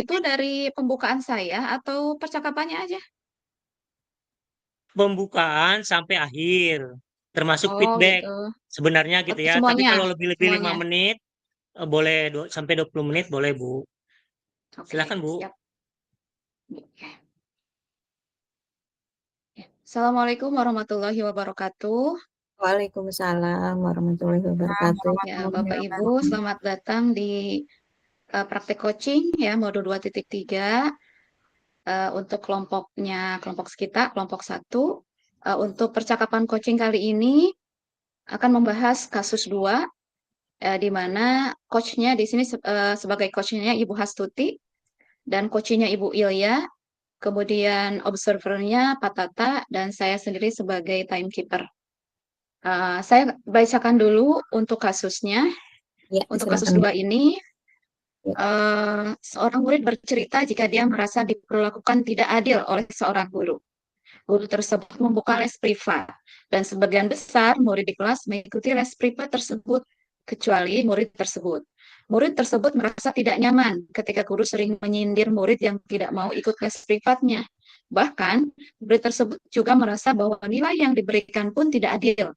Itu dari pembukaan saya atau percakapannya aja? Pembukaan sampai akhir, termasuk Oh feedback gitu. sebenarnya gitu ya. Tapi Semuanya, kalau lebih-lebih lima semuanya. menit, boleh sampai 20 menit boleh Bu. Oke, Silakan Bu. siap. Oke. Ya. Assalamualaikum warahmatullahi wabarakatuh. Waalaikumsalam warahmatullahi wabarakatuh. Ya, Warahmatullahi Bapak Ibu, wabarakatuh. selamat datang di praktek coaching ya mode 2.3 untuk kelompok kita, kelompok satu. Untuk percakapan coaching kali ini akan membahas kasus 2 di mana coachnya di sini sebagai coachnya Ibu Hastuti dan coachnya Ibu Ilya, kemudian observernya Pak Tata dan saya sendiri sebagai timekeeper. Saya bacakan dulu untuk kasusnya. Ya, Untuk kasus silakan Bu. 2 ini, Ya. seorang murid bercerita jika dia merasa diperlakukan tidak adil oleh seorang guru. Guru tersebut membuka les privat, dan sebagian besar murid di kelas mengikuti les privat tersebut, kecuali murid tersebut. Murid tersebut merasa tidak nyaman ketika guru sering menyindir murid yang tidak mau ikut les privatnya. Bahkan, murid tersebut juga merasa bahwa nilai yang diberikan pun tidak adil.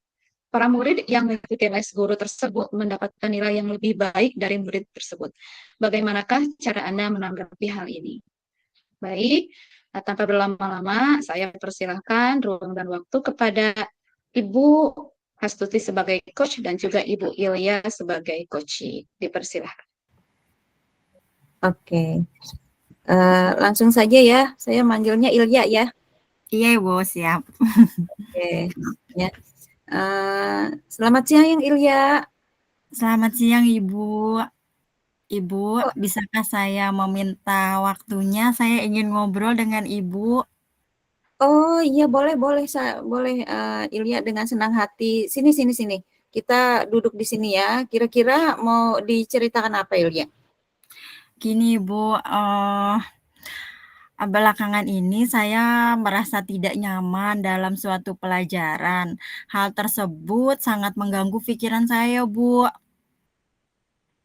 Para murid yang mengikuti les guru tersebut mendapatkan nilai yang lebih baik dari murid tersebut. Bagaimanakah cara Anda menanggapi hal ini? Baik, tanpa berlama-lama, saya persilahkan ruang dan waktu kepada Ibu Hastuti sebagai coach dan juga Ibu Ilya sebagai coach. Dipersilahkan. Oke. Langsung saja ya. Saya manggilnya Ilya ya. Iya Ibu, siap. Oke. Ya. Selamat siang Ilya. Selamat siang Ibu. Ibu, Oh, bisakah saya meminta waktunya? Saya ingin ngobrol dengan Ibu. oh iya boleh boleh boleh Ilya dengan senang hati. Sini sini sini. Kita duduk di sini ya. Kira-kira mau diceritakan apa Ilya? Gini Ibu, belakangan ini saya merasa tidak nyaman dalam suatu pelajaran. Hal tersebut sangat mengganggu pikiran saya, Bu.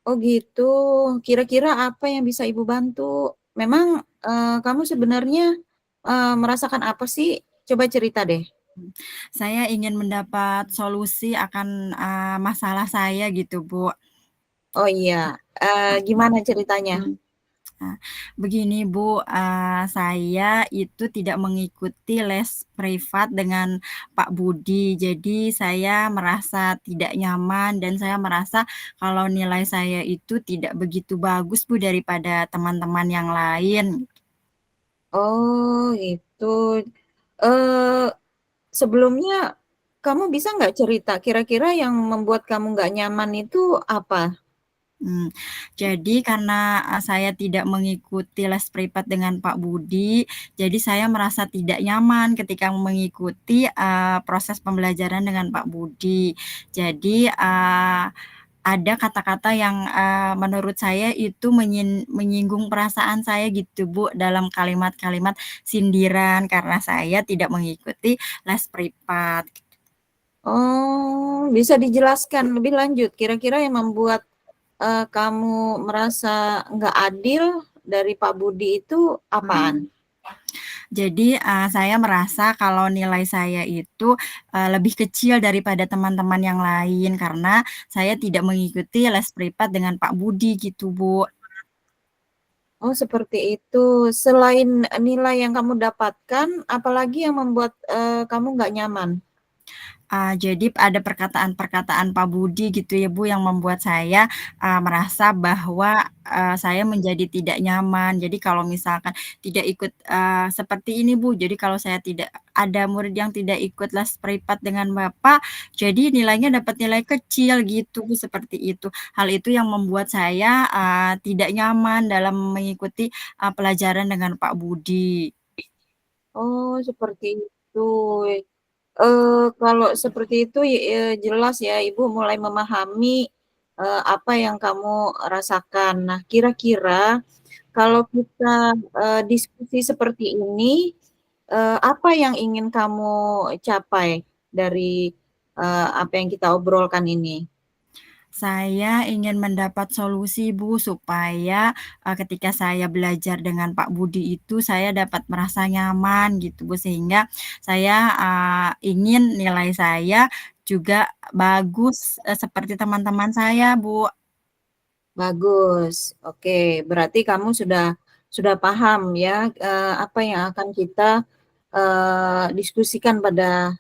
Oh gitu. Kira-kira apa yang bisa Ibu bantu? Memang kamu sebenarnya merasakan apa sih? Coba cerita deh. Saya ingin mendapat solusi akan masalah saya gitu, Bu. Oh iya, gimana ceritanya? Nah, begini Bu, saya itu tidak mengikuti les privat dengan Pak Budi. Jadi saya merasa tidak nyaman dan saya merasa kalau nilai saya itu tidak begitu bagus Bu daripada teman-teman yang lain. Oh gitu. Eh Sebelumnya kamu bisa nggak cerita kira-kira yang membuat kamu nggak nyaman itu apa? Mmm, jadi karena, saya tidak mengikuti les privat dengan Pak Budi, jadi saya merasa tidak nyaman ketika mengikuti, proses pembelajaran dengan Pak Budi. Jadi, ada kata-kata yang, menurut saya itu menyinggung perasaan saya gitu Bu, dalam kalimat-kalimat sindiran karena saya tidak mengikuti les privat. Oh, bisa dijelaskan lebih lanjut kira-kira yang membuat kamu merasa nggak adil dari Pak Budi itu apaan? Jadi, saya merasa kalau nilai saya itu, lebih kecil daripada teman-teman yang lain karena saya tidak mengikuti les privat dengan Pak Budi gitu, Bu. Oh, seperti itu. Selain nilai yang kamu dapatkan, apalagi yang membuat kamu nggak nyaman? Jadi ada perkataan-perkataan Pak Budi gitu ya, Bu, yang membuat saya, merasa bahwa, saya menjadi tidak nyaman. Jadi kalau misalkan tidak ikut, seperti ini, Bu, jadi kalau saya tidak ada murid yang tidak ikut les privat dengan Bapak, jadi nilainya dapat nilai kecil gitu, Bu, seperti itu. Hal itu yang membuat saya, tidak nyaman dalam mengikuti, pelajaran dengan Pak Budi. Oh, seperti itu. Kalau seperti itu jelas ya Ibu mulai memahami, apa yang kamu rasakan. Nah, kira-kira kalau kita, diskusi seperti ini, apa yang ingin kamu capai dari, apa yang kita obrolkan ini? Saya ingin mendapat solusi Bu, supaya, ketika saya belajar dengan Pak Budi itu saya dapat merasa nyaman gitu Bu, sehingga saya, ingin nilai saya juga bagus, seperti teman-teman saya Bu. Bagus, oke. Berarti kamu sudah paham ya, apa yang akan kita, diskusikan pada,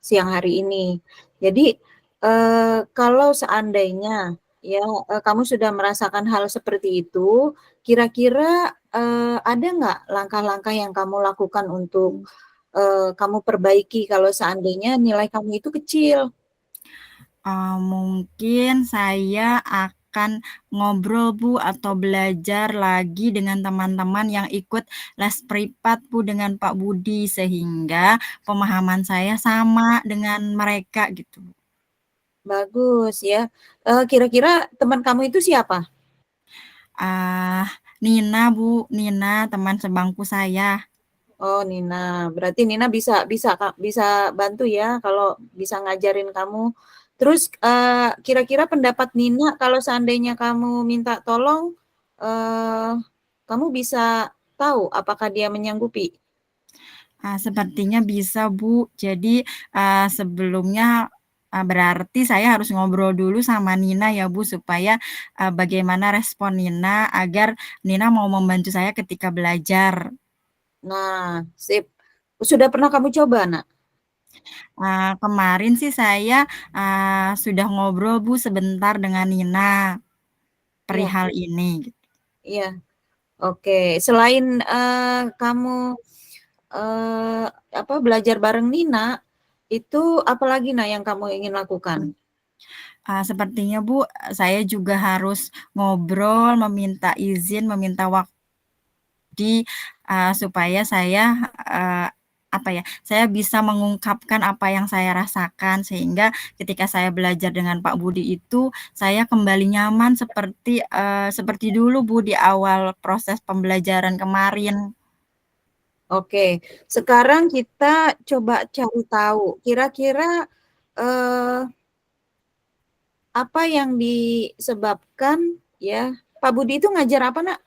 siang hari ini. Jadi, kalau seandainya ya, kamu sudah merasakan hal seperti itu, kira-kira, ada nggak langkah-langkah yang kamu lakukan untuk, kamu perbaiki kalau seandainya nilai kamu itu kecil? Mungkin saya akan ngobrol Bu, atau belajar lagi dengan teman-teman yang ikut les privat Bu, dengan Pak Budi, sehingga pemahaman saya sama dengan mereka gitu. Bagus ya. Kira-kira teman kamu itu siapa? Ah, Nina Bu, Nina teman sebangku saya. Oh, Nina. Berarti Nina bisa bantu ya kalau bisa ngajarin kamu. Terus, kira-kira pendapat Nina kalau seandainya kamu minta tolong, kamu bisa tahu apakah dia menyanggupi? Sepertinya bisa Bu. Jadi, sebelumnya, berarti saya harus ngobrol dulu sama Nina ya Bu, supaya, bagaimana respon Nina agar Nina mau membantu saya ketika belajar. Nah, sip. Sudah pernah kamu coba, Nak? Kemarin sih saya, sudah ngobrol Bu sebentar dengan Nina Iya perihal ini gitu. iya. Oke. Selain, kamu, belajar bareng Nina, itu apalagi, Nak, yang kamu ingin lakukan? Sepertinya Bu, saya juga harus ngobrol, meminta izin, meminta waktu supaya saya, saya bisa mengungkapkan apa yang saya rasakan, sehingga ketika saya belajar dengan Pak Budi itu, saya kembali nyaman seperti dulu Bu, di awal proses pembelajaran kemarin. Oke, sekarang kita coba cari tahu, kira-kira, eee, apa yang disebabkan ya Pak Budi itu ngajar apa, Nak?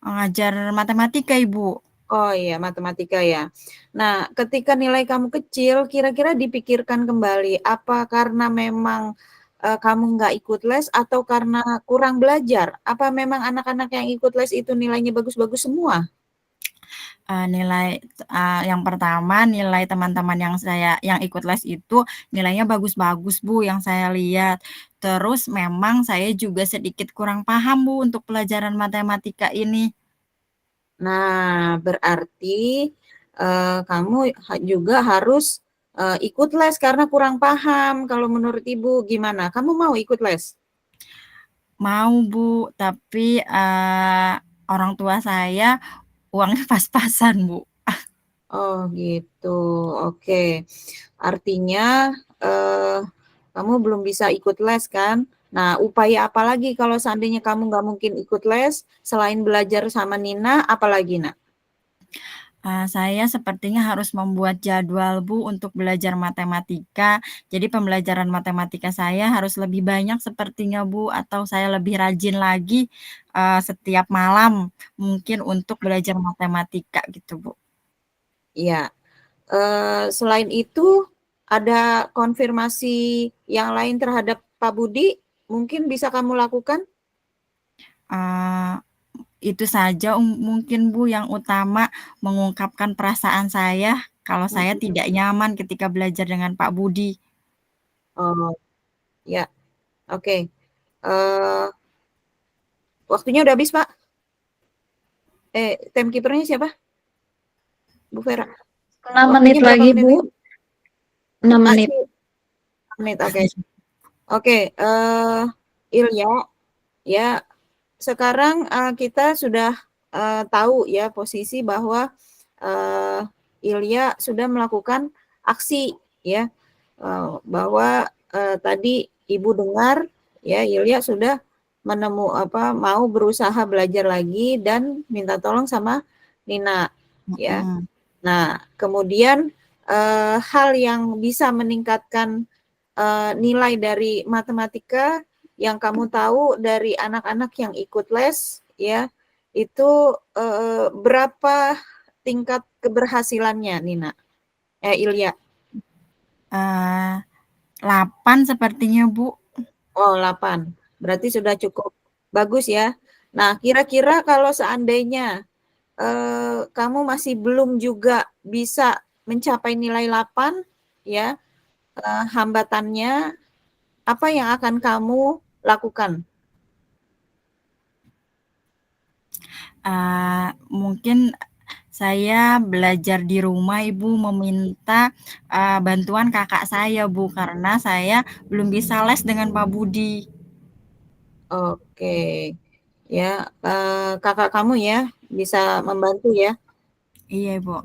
Ngajar matematika Ibu. Oh iya, matematika ya. Nah, ketika nilai kamu kecil, kira-kira dipikirkan kembali, apa karena memang, kamu nggak ikut les atau karena kurang belajar? Apa memang anak-anak yang ikut les itu nilainya bagus-bagus semua? Yang pertama nilai teman-teman yang ikut les itu nilainya bagus-bagus Bu, yang saya lihat. Terus memang saya juga sedikit kurang paham Bu, untuk pelajaran matematika ini. Nah, berarti, kamu juga harus, ikut les karena kurang paham. Kalau menurut Ibu gimana? Kamu mau ikut les? Mau Bu, tapi, orang tua saya uangnya pas-pasan Bu. Oh gitu, oke. Artinya, eee, kamu belum bisa ikut les kan? Nah, upaya apa lagi kalau seandainya kamu nggak mungkin ikut les, selain belajar sama Nina, apalagi, Nak? Saya sepertinya harus membuat jadwal Bu, untuk belajar matematika. Jadi pembelajaran matematika saya harus lebih banyak sepertinya Bu, atau saya lebih rajin lagi, setiap malam mungkin untuk belajar matematika gitu Bu. Iya. Selain itu, ada konfirmasi yang lain terhadap Pak Budi, mungkin bisa kamu lakukan? Eee, itu saja mungkin Bu, yang utama mengungkapkan perasaan saya kalau saya Mhm. tidak nyaman ketika belajar dengan Pak Budi. Oh, ya, oke. Waktunya udah habis, Pak. Timekeeper-nya siapa? Bu Vera? 6 menit Waktunya berapa lagi, menit Bu. lagi? 6 menit. Masih 6 menit, oke. Oke, Ilya, ya sekarang, kita sudah, tahu ya posisi bahwa, Ilya sudah melakukan aksi ya, bahwa, tadi Ibu dengar ya Ilya sudah mau berusaha belajar lagi dan minta tolong sama Nina ya. Mhm. Nah kemudian, hal yang bisa meningkatkan nilai dari matematika yang kamu tahu dari anak-anak yang ikut les, ya, itu berapa tingkat keberhasilannya, Nina? Ilya? 8 sepertinya, Bu. Oh, 8. Berarti sudah cukup bagus ya. Nah, kira-kira kalau seandainya kamu masih belum juga bisa mencapai nilai 8, ya, hambatannya apa yang akan kamu lakukan? Mungkin saya belajar di rumah, Ibu, meminta bantuan kakak saya, Bu, karena saya belum bisa les dengan Pak Budi. Oke, ya, kakak kamu ya bisa membantu ya. Iya, Bu.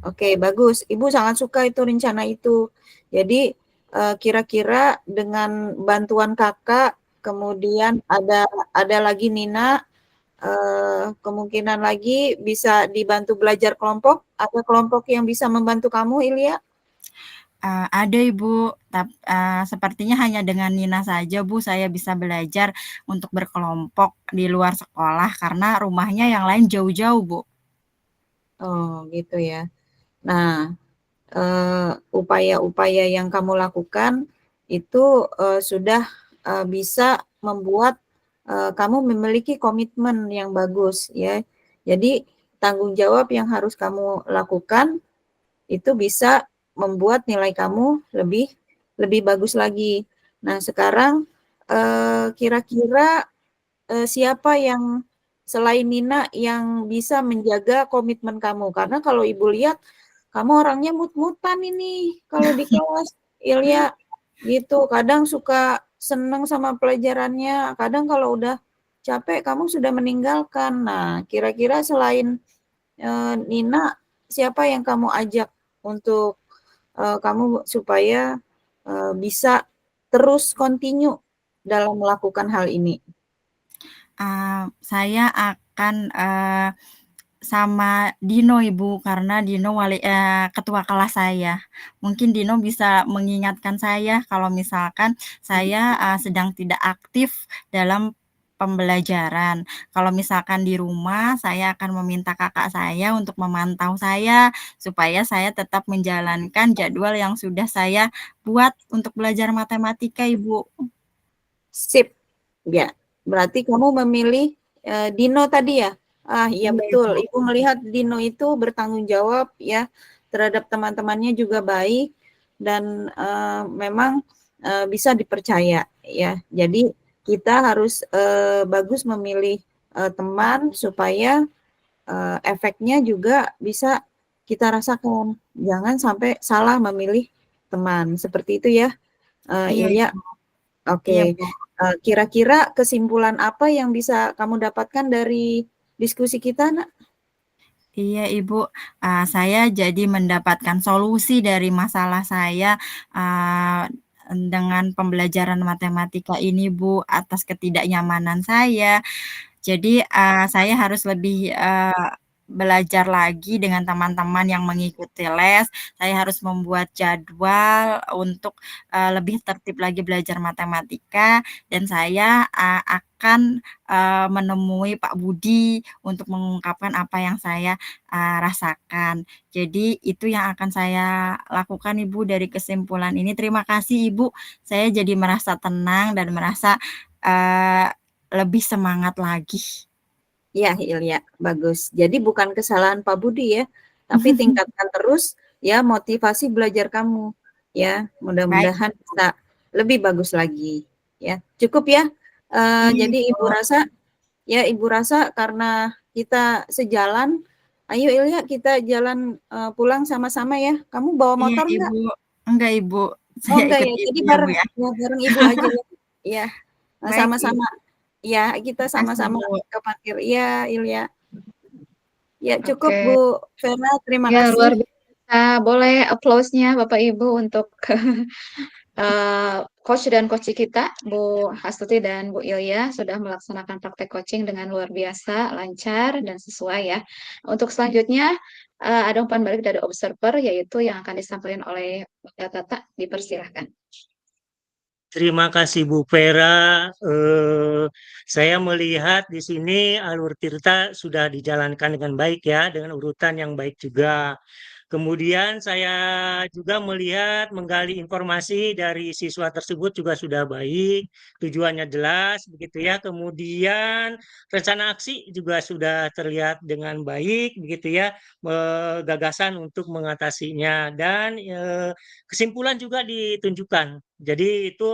Oke, bagus. Ibu sangat suka itu rencana itu. Jadi kira-kira dengan bantuan kakak, kemudian ada lagi Nina, kemungkinan lagi bisa dibantu belajar kelompok. Ada kelompok yang bisa membantu kamu, Ilya? Ada, Ibu, sepertinya hanya dengan Nina saja, Bu, saya bisa belajar untuk berkelompok di luar sekolah karena rumahnya yang lain jauh-jauh, Bu. Oh, gitu ya. Nah, upaya-upaya yang kamu lakukan itu sudah bisa membuat kamu memiliki komitmen yang bagus ya. Jadi tanggung jawab yang harus kamu lakukan itu bisa membuat nilai kamu lebih bagus lagi. Nah, sekarang kira-kira siapa yang selain Nina yang bisa menjaga komitmen kamu? Karena kalau Ibu lihat kamu orangnya mut-mutan ini kalau di kelas, Ilya, gitu. Kadang suka seneng sama pelajarannya, kadang kalau udah capek kamu sudah meninggalkan. Nah, kira-kira selain Nina, siapa yang kamu ajak untuk kamu supaya bisa terus continue dalam melakukan hal ini? Saya akan sama Dino, Ibu, karena Dino ketua kelas saya. Mungkin Dino bisa mengingatkan saya kalau misalkan saya sedang tidak aktif dalam pembelajaran. Kalau misalkan di rumah, saya akan meminta kakak saya untuk memantau saya supaya saya tetap menjalankan jadwal yang sudah saya buat untuk belajar matematika, Ibu. Sip, ya. Berarti kamu memilih Dino tadi ya? Iya Iya, betul. Ibu. Ibu melihat Dino itu bertanggung jawab ya terhadap teman-temannya juga baik dan memang bisa dipercaya ya. Jadi kita harus bagus memilih teman supaya efeknya juga bisa kita rasakan. Jangan sampai salah memilih teman. Seperti itu ya, Iya, Ilya. Ibu. Iya, Oke. Bu. Kira-kira kesimpulan apa yang bisa kamu dapatkan dari diskusi kita, Nak? Iya, Ibu, saya jadi mendapatkan solusi dari masalah saya, dengan pembelajaran matematika ini, Bu, atas ketidaknyamanan saya. Jadi, saya harus lebih belajar lagi dengan teman-teman yang mengikuti les, saya harus membuat jadwal untuk lebih tertib lagi belajar matematika, dan saya akan menemui Pak Budi untuk mengungkapkan apa yang saya rasakan. Jadi itu yang akan saya lakukan, Ibu, dari kesimpulan ini. Terima kasih, Ibu, saya jadi merasa tenang dan merasa lebih semangat lagi. Ya, Ilya, bagus. Jadi bukan kesalahan Pak Budi ya, tapi tingkatkan terus ya motivasi belajar kamu. Ya, Baik, mudah-mudahan bisa lebih bagus lagi. Ya, cukup ya. iya, Jadi Ibu. Ibu rasa karena kita sejalan, ayo Ilya kita jalan pulang sama-sama ya. Kamu bawa Iya, motor enggak? Ibu. Enggak, Ibu, Oh saya enggak ikut ya, Ibu jadi ya, Bu, bareng ya. ya bareng Ibu aja ya. Iya, Baik, Ibu. sama-sama. Ya, kita Makasih, sama-sama Bu. ke parkir. Iya, Ilya. Ya, cukup Oke, Bu Vera, terima ya luar kasih. biasa. Boleh applause-nya Bapak Ibu untuk coach dan coach kita, Bu Hastuti dan Bu Ilya sudah melaksanakan praktek coaching dengan luar biasa, lancar dan sesuai ya. Untuk selanjutnya ada umpan balik dari observer yaitu yang akan disampaikan oleh Mbak Tata, dipersilahkan. Terima kasih Bu Vera. Saya melihat di sini alur Tirta sudah dijalankan dengan baik ya, dengan urutan yang baik juga. Kemudian saya juga melihat menggali informasi dari siswa tersebut juga sudah baik, tujuannya jelas begitu ya. Kemudian rencana aksi juga sudah terlihat dengan baik begitu ya, gagasan untuk mengatasinya dan kesimpulan juga ditunjukkan. Jadi itu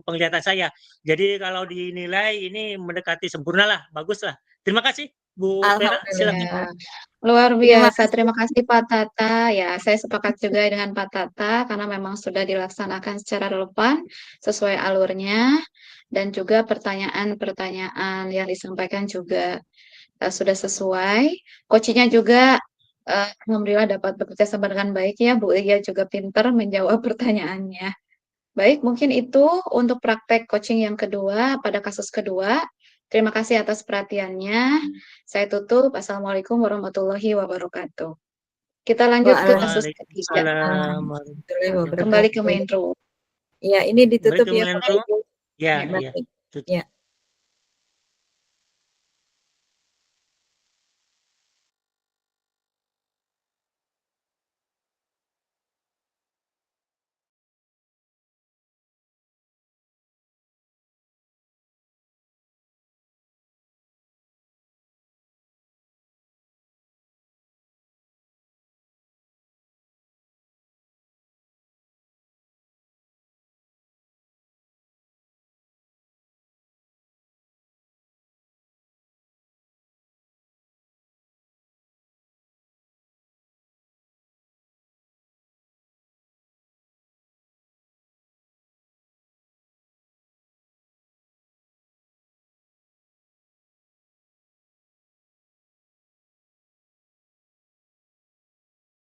penglihatan saya. Jadi kalau dinilai ini mendekati sempurna lah, bagus lah. Terima kasih Bu Vera, silakan. Ya, luar Terima biasa. kasih. Terima kasih Pak Tata. Ya, saya sepakat juga dengan Pak Tata karena memang sudah dilaksanakan secara relevan sesuai alurnya dan juga pertanyaan-pertanyaan yang disampaikan juga sudah sesuai. Coachingnya juga alhamdulillah dapat bekerja sama dengan baik ya, Bu Lia juga pinter menjawab pertanyaannya. Baik, mungkin itu untuk praktek coaching yang kedua pada kasus kedua. Terima kasih atas perhatiannya. Saya tutup. Assalamualaikum warahmatullahi wabarakatuh. Kita lanjut ke kasus ketiga. Waalaikumsalam. Kembali ke main room. Ya, ini ditutup Kembali ke ya main Bapak room. Ibu. Ya, Baik. ya. Ya.